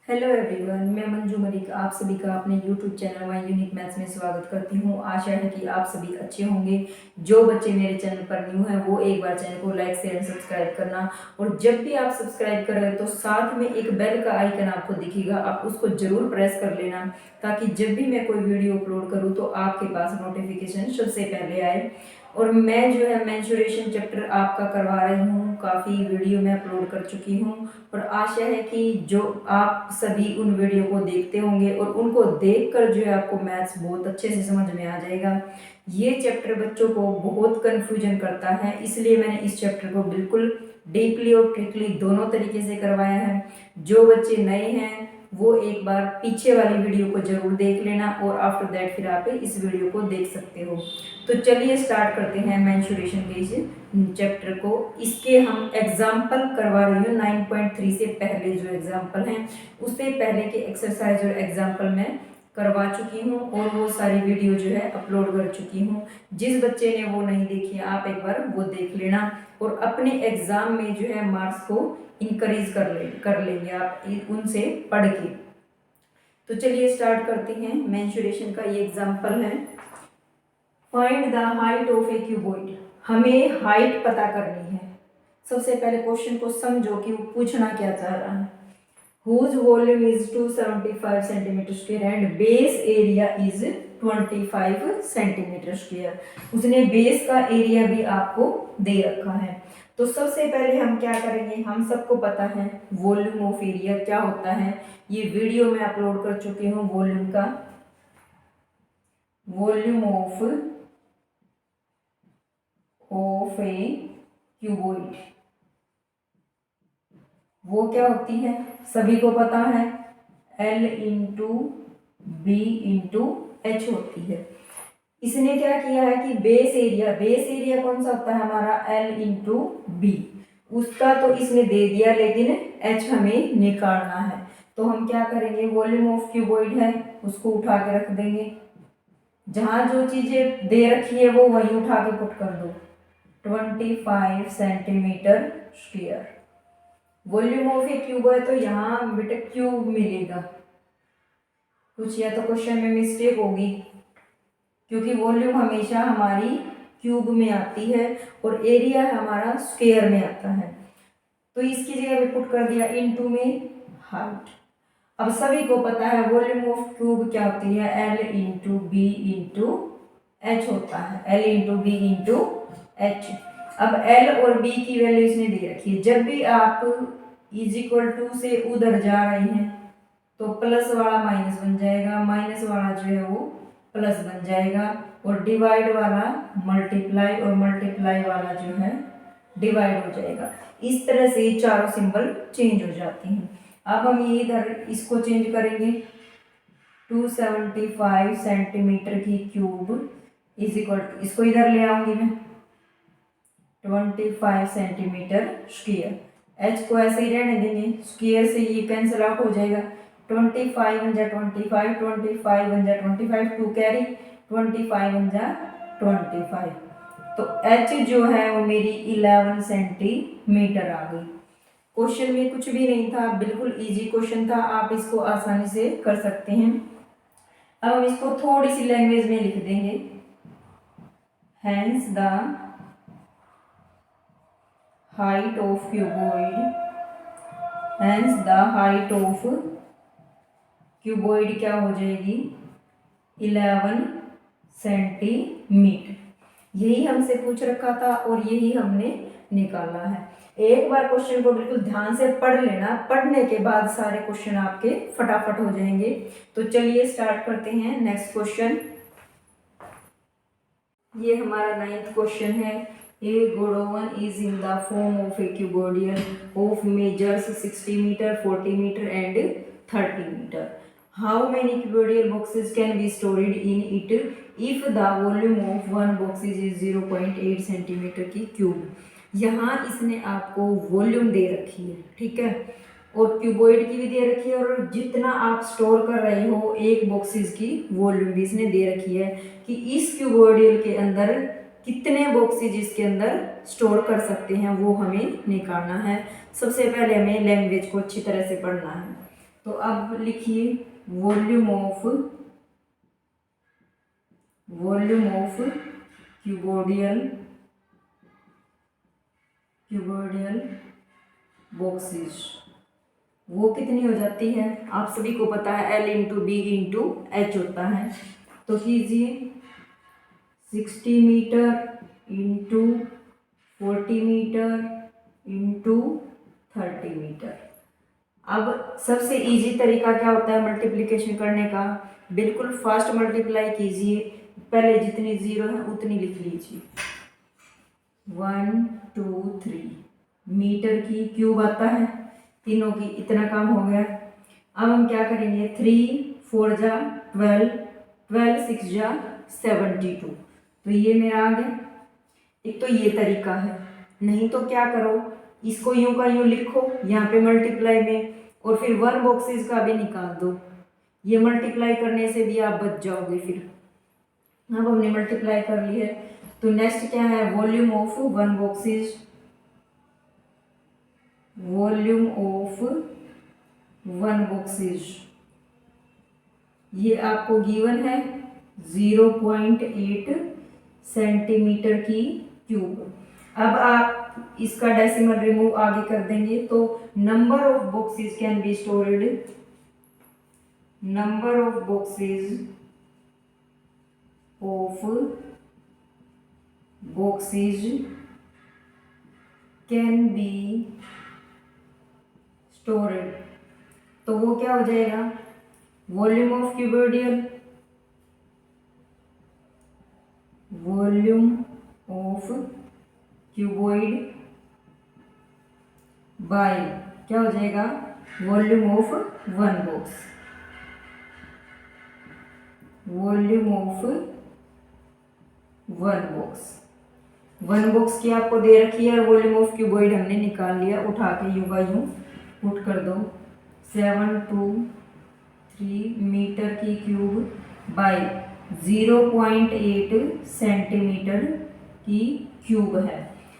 Hello everyone, मैं मंजू मलिक आप सभी का अपने YouTube channel my unique maths में स्वागत करती हूँ। आशा है कि आप सभी अच्छे होंगे। जो बच्चे मेरे चैनल पर न्यू हैं वो एक बार चैनल को लाइक शेयर सब्सक्राइब करना, और जब भी आप सब्सक्राइब कर रहे हो तो साथ में एक बेल का आइकन आपको दिखेगा, आप उसको जरूर प्रेस कर लेना ताकि जब भी मैं कोई वीडियो अपलोड करूँ तो आपके पास नोटिफिकेशन सबसे पहले आए। और मैं जो है मेंस्ट्रुएशन चैप्टर आपका करवा रही हूँ, काफ़ी वीडियो मैं अपलोड कर चुकी हूँ और आशा है कि जो आप सभी उन वीडियो को देखते होंगे और उनको देखकर जो है आपको मैथ्स बहुत अच्छे से समझ में आ जाएगा। ये चैप्टर बच्चों को बहुत कन्फ्यूजन करता है, इसलिए मैंने इस चैप्टर को बिल्कुल डीपली और ट्रिकली दोनों तरीके से करवाया है। जो बच्चे नए हैं वो एक बार पीछे वाली वीडियो को जरूर देख लेना और आफ्टर दैट फिर आप इस वीडियो को देख सकते हो। तो चलिए स्टार्ट करते हैं मेंस्ट्रुएशन के इस चैप्टर को। इसके हम एग्जाम्पल करवा रही हूँ 9.3 से पहले जो एग्जाम्पल हैं उससे पहले के एक्सरसाइज और एग्जाम्पल मैं करवा चुकी हूँ और वो सारी वीडियो जो है अपलोड कर चुकी हूँ। जिस बच्चे ने वो नहीं देखी आप एक बार वो देख लेना और अपने एग्जाम में जो है मार्क्स को इंक्रीज कर लेंगे आप उनसे पढ़ के। तो चलिए स्टार्ट करते हैं। मेंस्ट्रुएशन का ये एग्जाम्पल है, find the height of A cuboid. हमें हाइट पता करनी है। सबसे पहले क्वेश्चन को समझो कि वो पूछना क्या चाह रहा है। Whose volume is 275 centimetre square and base area is 25 centimetre square. उसने बेस का एरिया भी आपको दे रखा है। तो सबसे पहले हम क्या करेंगे, हम सबको पता है वॉल्यूम ऑफ एरिया क्या होता है। ये वीडियो मैं अपलोड कर चुकी हूँ वॉल्यूम का। वॉल्यूम ऑफ ए क्यूबॉइड वो क्या होती है, सभी को पता है, L into B into H होती है। इसने क्या किया है कि बेस एरिया कौन सा होता है हमारा, L इंटू बी, उसका तो इसने दे दिया लेकिन H हमें निकालना है। तो हम क्या करेंगे, वॉल्यूम ऑफ क्यूबॉइड है उसको उठा के रख देंगे, जहां जो चीजें दे रखी है वो वहीं उठा के पुट कर दो, 25 centimetre square. Volume of A cube है तो यहाँ बेटा क्यूब मिलेगा, कुछ या तो क्वेश्चन में मिस्टेक होगी क्योंकि वॉल्यूम हमेशा हमारी क्यूब में आती है और एरिया हमारा स्क्वायर में आता है। तो इसकी जगह पे पुट कर दिया इनटू में हाइट। अब सभी को पता है वॉल्यूम ऑफ क्यूब क्या होती है, L into B into H होता है, L into B into H. अब L और B की वैल्यू इसने दे रखी है। जब भी आप इज इक्वल टू से उधर जा रहे हैं तो प्लस वाला माइनस बन जाएगा, माइनस वाला जो है वो प्लस बन जाएगा और डिवाइड वाला मल्टीप्लाई और मल्टीप्लाई वाला जो है डिवाइड हो जाएगा। इस तरह से चारों सिंबल चेंज हो जाती हैं। अब हम ये इधर इसको चेंज करेंगे, 275 सेंटीमीटर की क्यूब इज इक्वल टू, इसको इधर ले आऊंगी मैं, 25 सेंटीमीटर स्क्वायर। एच को ऐसे ही रहने देंगे, स्क्वायर से ये कैंसिल आउट हो जाएगा, 25 वन जा 25, 25 वन जा 25, 2 कैरी, 25 वन जा 25। तो एच जो है वो मेरी 11 सेंटीमीटर आ गई। क्वेश्चन में कुछ भी नहीं था, बिल्कुल इजी क्वेश्चन था, आप इसको आसानी से कर सकते हैं। अब हम इसको थोड़ी सी लैंग्वेज में लिख देंगे, hence the height of cuboid, hence the height of cuboid क्या हो जाएगी, 11 सेंटीमीटर। यही हमसे पूछ रखा था और यही हमने निकाला है। एक बार क्वेश्चन को बिल्कुल ध्यान से पढ़ लेना, पढ़ने के बाद सारे क्वेश्चन आपके फटाफट हो जाएंगे। तो चलिए स्टार्ट करते हैं नेक्स्ट क्वेश्चन। ये हमारा 9th क्वेश्चन है। A godown is in the form of a cuboid of measures 60 metre, 40 metre and 30 metre. How many cuboidal boxes can be stored in it if the volume of one boxes is 0.8 centimetre की cube. यहाँ इसने आपको volume दे रखी है, ठीक है, और cuboid की भी दे रखी है और जितना आप स्टोर कर रहे हो एक बॉक्सेस की वॉल्यूम भी इसने दे रखी है कि इस क्यूबॉइडियल के अंदर कितने बॉक्सेज इसके अंदर स्टोर कर सकते हैं वो हमें निकालना है। सबसे पहले हमें लैंग्वेज को अच्छी तरह से पढ़ना है। तो अब लिखिए वॉल्यूम ऑफ क्यूबोडियल बॉक्सेस वो कितनी हो जाती है, आप सभी को पता है L into B into H होता है। तो कीजिए 60 metre into 40 metre into 30 metre. अब सबसे इजी तरीका क्या होता है मल्टीप्लिकेशन करने का, बिल्कुल फास्ट मल्टीप्लाई कीजिए, पहले जितनी जीरो है उतनी लिख लीजिए। 1 2 3 मीटर की क्यूब आता है, तीनों की इतना काम हो गया। अब हम क्या करेंगे, 3 4 जा 12, 12 6 जा 72, तो ये मेरा आ गया। एक तो ये तरीका है, नहीं तो क्या करो, इसको यूं का यूं लिखो यहाँ पे मल्टीप्लाई में, और फिर वन बॉक्सेस का भी निकाल दो, ये मल्टीप्लाई करने से भी आप बच जाओगे। फिर अब हमने मल्टीप्लाई कर ली है, तो नेक्स्ट क्या है, वॉल्यूम ऑफ वन बॉक्सेस, ये आपको गिवन है 0.8 सेंटीमीटर की क्यूब। अब आप इसका डेसिमल रिमूव आगे कर देंगे तो number of boxes can be stored, number of boxes can be stored, तो वो क्या हो जाएगा, वॉल्यूम ऑफ क्यूबोइड बाय क्या हो जाएगा, volume of one box, one box की आपको दे रखी है, वॉल्यूम ऑफ क्यूबॉइड हमने निकाल लिया, उठा के यूं का यूं पुट कर दो। 723 मीटर की क्यूब बाय 0.8 सेंटीमीटर की क्यूब है।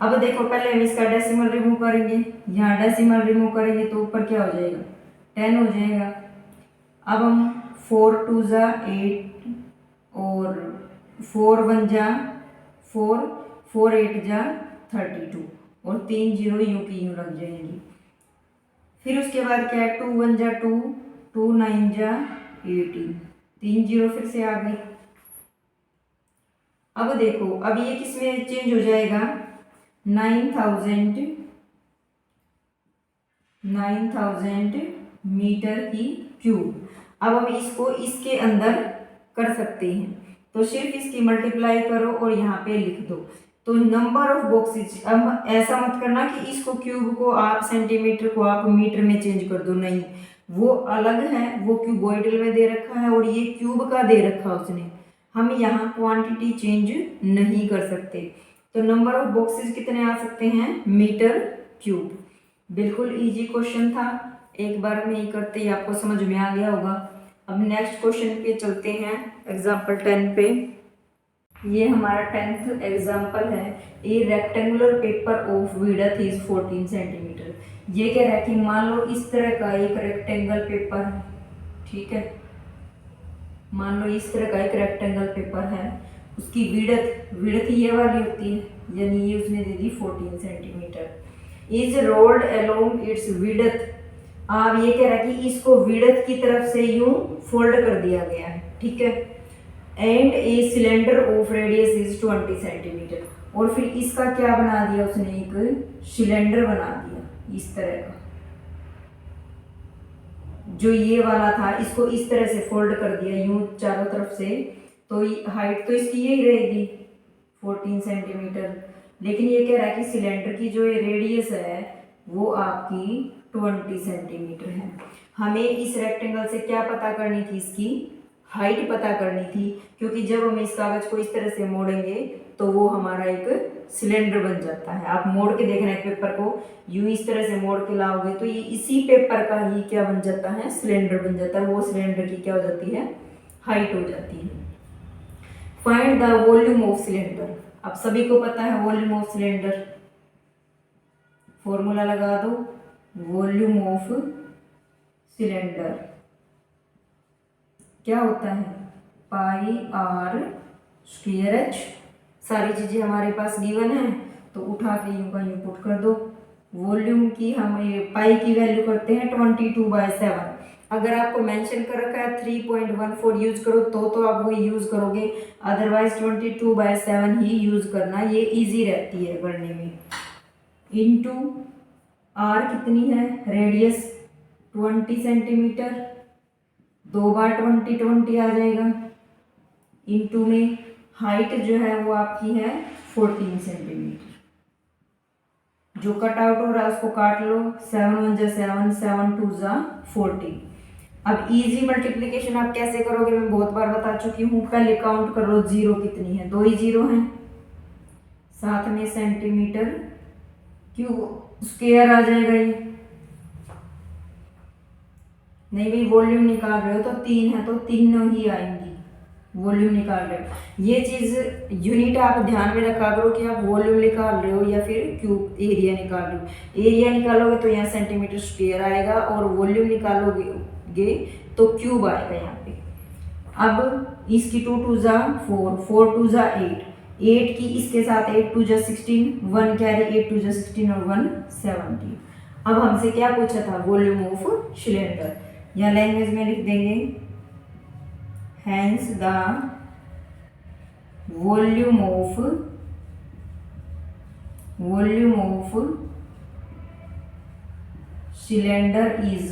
अब देखो पहले हम इसका डेसिमल रिमूव करेंगे, यहाँ डेसिमल रिमूव करेंगे तो ऊपर क्या हो जाएगा, 10 हो जाएगा। अब हम 4 2 जा 8 और 4 1 जा 4, 4 8 जा 32 और 3 जीरो यूं की यूं लग जाएंगी। फिर उसके बाद क्या है, 2 1 जा 2, 2 9 जा 18, 3 जीरो फिर से आ गई। अब देखो अब ये किस में चेंज हो जाएगा, 9000 मीटर की क्यूब। अब हम इसको इसके अंदर कर सकते हैं, तो सिर्फ इसकी मल्टीप्लाई करो और यहाँ पे लिख दो। तो नंबर ऑफ बॉक्सेज, अब ऐसा मत करना कि इसको क्यूब को आप सेंटीमीटर को आप मीटर में चेंज कर दो, नहीं, वो अलग है, वो क्यूबॉइडल में दे रखा है और ये क्यूब का दे रखा उसने, हम यहाँ क्वांटिटी चेंज नहीं कर सकते। तो नंबर ऑफ बॉक्सेस कितने आ सकते हैं, मीटर क्यूब। बिल्कुल इजी क्वेश्चन था, एक बार में ही करते ही आपको समझ में आ गया होगा। अब नेक्स्ट क्वेश्चन पे चलते हैं, एग्जाम्पल 10 पे। ये हमारा 10th एग्जाम्पल है, ए rectangular paper of width is 14 centimetre. ये कह रहा है कि मान लो इस तरह का एक रेक्टेंगल पेपर है, ठीक है, मान लो इस तरह का एक रेक्टेंगल पेपर है, उसकी विड्थ ये वाली होती है, यानी ये उसने दे दी 14 centimetre. Is rolled along it's width, आप ये कह रहा है कि इसको विड्थ की तरफ से यूं फोल्ड कर दिया गया है, ठीक है, and A cylinder of radius is 20 centimetre, और फिर इसका क्या बना दिया उसने, एक सिलेंडर बना दिया इस तरह का, जो ये वाला था इसको इस तरह से फोल्ड कर दिया यूं चारों तरफ से, तो हाइट तो इसकी यही रहेगी 14 सेंटीमीटर, लेकिन ये कह रहा है कि सिलेंडर की जो ये रेडियस है वो आपकी 20 सेंटीमीटर है। हमें इस रेक्टेंगल से क्या पता करनी थी, इसकी हाइट पता करनी थी, क्योंकि जब हम इस कागज को इस तरह से मोड़ेंगे तो वो हमारा एक सिलेंडर बन जाता है। आप मोड़ के देखना है पेपर को, यूं इस तरह से मोड़ के लाओगे तो ये इसी पेपर का ही क्या बन जाता है, सिलेंडर बन जाता है। वो सिलेंडर की क्या हो जाती है, हाइट हो जाती है। Find the volume of cylinder, आप सभी को पता है वॉल्यूम ऑफ सिलेंडर, फॉर्मूला लगा दो, वॉल्यूम ऑफ सिलेंडर क्या होता है, पाई आर स्क्वायर एच। सारी चीज़ें हमारे पास गिवन है तो उठा के यूं का यूं पुट कर दो। वॉल्यूम की हम पाई की वैल्यू करते हैं 22/7। अगर आपको मेंशन कर रखा है 3.14 यूज करो तो आप वही यूज करोगे, अदरवाइज 22/7 ही यूज करना, ये इजी रहती है करने में। इनटू आर कितनी है, रेडियस 20 सेंटीमीटर, 2 बार 20 आ जाएगा। इनटू में हाइट जो है वो आपकी है 14 सेंटीमीटर। जो कट आउट हो रहा है उसको काट लो, 7 1 जा 7, 7 2 जा 14। अब इजी मल्टीप्लिकेशन आप कैसे करोगे, मैं बहुत बार बता चुकी हूँ। पहले काउंट कर लो जीरो कितनी है, 2 ही जीरो हैं, साथ में सेंटीमीटर क्यूब स्क्वायर आ जाएगा ये। नहीं भाई वॉल्यूम निकाल रहे हो तो 3 है तो तीनों ही आएंगी, वॉल्यूम निकाल रहे हो। ये चीज यूनिट आप ध्यान में रखा करो कि आप वॉल्यूम निकाल रहे हो या फिर क्यूब एरिया निकाल रहे हो। एरिया निकालोगे तो यहाँ सेंटीमीटर स्क्वायर आएगा और वॉल्यूम निकालोगे तो क्यूब आएगा यहाँ पे। अब इसकी 2 2 जा 4, 4 2 जा 8, 8 की इसके साथ 8 2 जा 16, 1 कैरी 8 2 जा 16 और 1 17। अब हमसे क्या पूछा था, वॉल्यूम ऑफ सिलेंडर, या लैंग्वेज में लिख देंगे hence the volume of cylinder is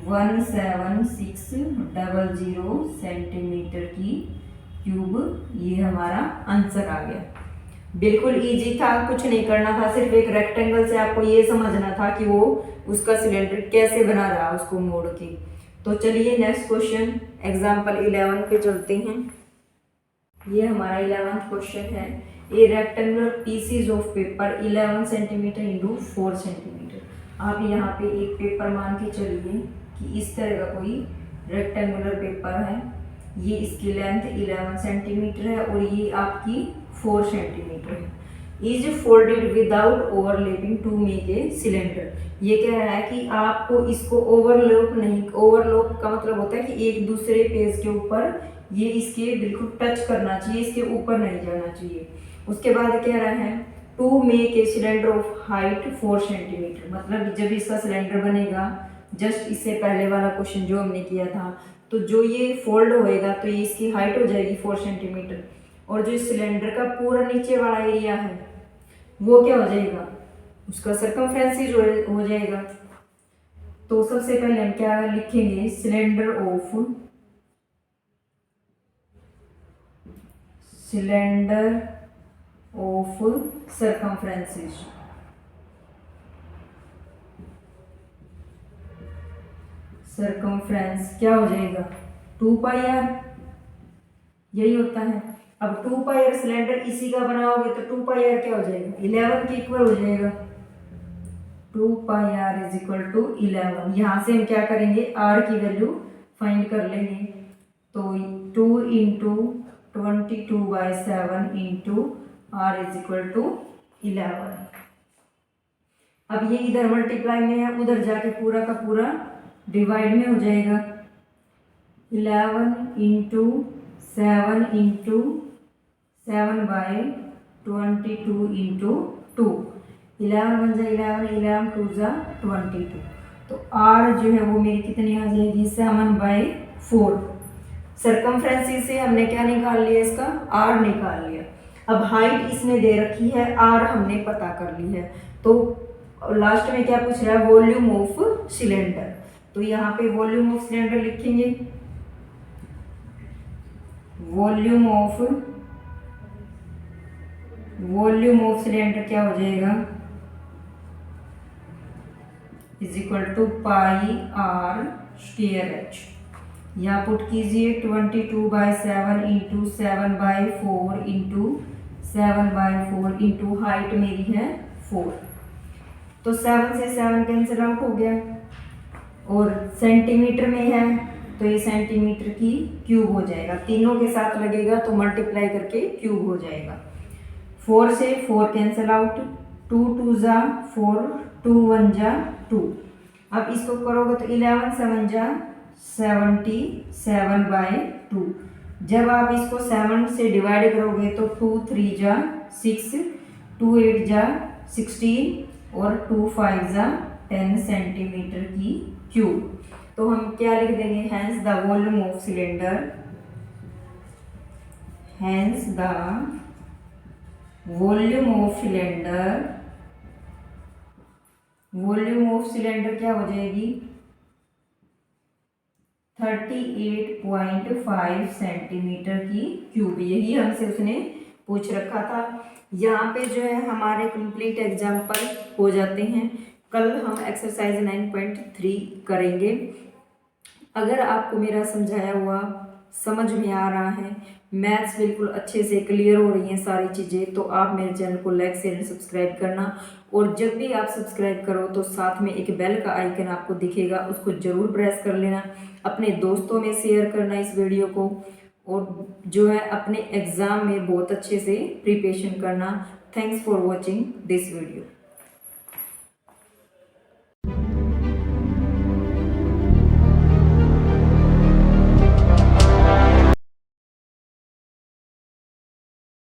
17600 centimetre की क्यूब। ये हमारा आंसर आ गया। बिल्कुल इजी था, कुछ नहीं करना था, सिर्फ एक रेक्टेंगल से आपको ये समझना था कि वो उसका सिलेंडर कैसे बना रहा है उसको मोड़ के। तो चलिए नेक्स्ट क्वेश्चन एग्जाम्पल 11 पे चलते हैं। ये हमारा 11th क्वेश्चन है, ए rectangular PCs of paper 11 centimetre into 4 centimetre. आप यहाँ पे एक पेपर मान के चलिए कि इस तरह का कोई रेक्टेंगुलर पेपर है, ये इसकी लेंथ 11 सेंटीमीटर है और ये आपकी 4 सेंटीमीटर है। Is folded without overlapping to make a cylinder. ये कह रहा है कि आपको इसको ओवरलैप नहीं, ओवरलैप का मतलब होता है कि एक दूसरे पेज के ऊपर ये इसके बिल्कुल टच करना चाहिए, इसके ऊपर नहीं जाना चाहिए। उसके बाद कह रहा है to make a cylinder of height 4 centimetre. मतलब जब इसका सिलेंडर बनेगा, जस्ट इससे पहले वाला क्वेश्चन जो हमने किया था, तो जो ये फोल्ड होएगा तो ये इसकी हाइट हो जाएगी 4 सेंटीमीटर और जो सिलेंडर का पूरा नीचे वाला एरिया है वो क्या हो जाएगा, उसका सरकमफ्रेंस हो जाएगा। तो सबसे पहले हम क्या लिखेंगे, सिलेंडर ऑफ सरकमफ्रेंसेस। सरकमफ्रेंस क्या हो जाएगा, 2 पाई आर, यही होता है। अब 2 पाई आर सिलेंडर इसी का बनाओगे तो 2 पाई आर क्या हो जाएगा, 11 के इक्वल हो जाएगा। 2 पाई आर इज इक्वल टू 11। यहाँ से हम क्या करेंगे, आर की वैल्यू फाइंड कर लेंगे। तो 2 into 22/7 into r is equal to 11। अब ये इधर मल्टीप्लाई में है, उधर जाके पूरा का पूरा डिवाइड में हो जाएगा। 11 इंटू 7 इंटू 7/22 इंटू 2, 11 1 जा 11, 11 2 जा 22। तो आर जो है वो मेरी कितनी आ जाएगी, 7/4। सरकमफ्रेंस से हमने क्या निकाल लिया, इसका आर निकाल लिया। अब हाइट इसने दे रखी है, आर हमने पता कर ली है। तो लास्ट में क्या पूछ रहा है, वॉल्यूम ऑफ सिलेंडर। तो यहाँ पे वॉल्यूम ऑफ सिलेंडर लिखेंगे, वॉल्यूम ऑफ सिलेंडर क्या हो जाएगा, is equal to pi r square h. यहाँ पुट कीजिए 22/7 इंटू 7/4 इंटू 7/4 इंटू हाइट मेरी है 4। तो 7 से 7 कैंसिल आउट हो गया और सेंटीमीटर में है तो ये सेंटीमीटर की क्यूब हो जाएगा। तीनों के साथ लगेगा तो मल्टीप्लाई करके क्यूब हो जाएगा। 4 से 4 कैंसिल आउट, 2 2 जा 4, 2 1 जा 2। अब इसको करोगे तो 11 7 जा 77/2। जब आप इसको 7 से डिवाइड करोगे तो 2 3 जा 6, 2 8 जा 16 और 2 5 जा 10 सेंटीमीटर की क्यूब। तो हम क्या लिख देंगे, hence the volume of cylinder, hence the volume of cylinder, volume of cylinder क्या हो जाएगी 38.5 सेंटीमीटर की क्यूब। यही हमसे उसने पूछ रखा था। यहाँ पे जो है हमारे कंप्लीट एग्जाम्पल हो जाते हैं। कल हम एक्सरसाइज 9.3 करेंगे। अगर आपको मेरा समझाया हुआ समझ में आ रहा है, मैथ्स बिल्कुल अच्छे से क्लियर हो रही हैं सारी चीज़ें, तो आप मेरे चैनल को लाइक शेयर एंड सब्सक्राइब करना। और जब भी आप सब्सक्राइब करो तो साथ में एक बेल का आइकन आपको दिखेगा, उसको ज़रूर प्रेस कर लेना। अपने दोस्तों में शेयर करना इस वीडियो को, और जो है अपने एग्ज़ाम में बहुत अच्छे से प्रिपरेशन करना। Thanks for watching this video.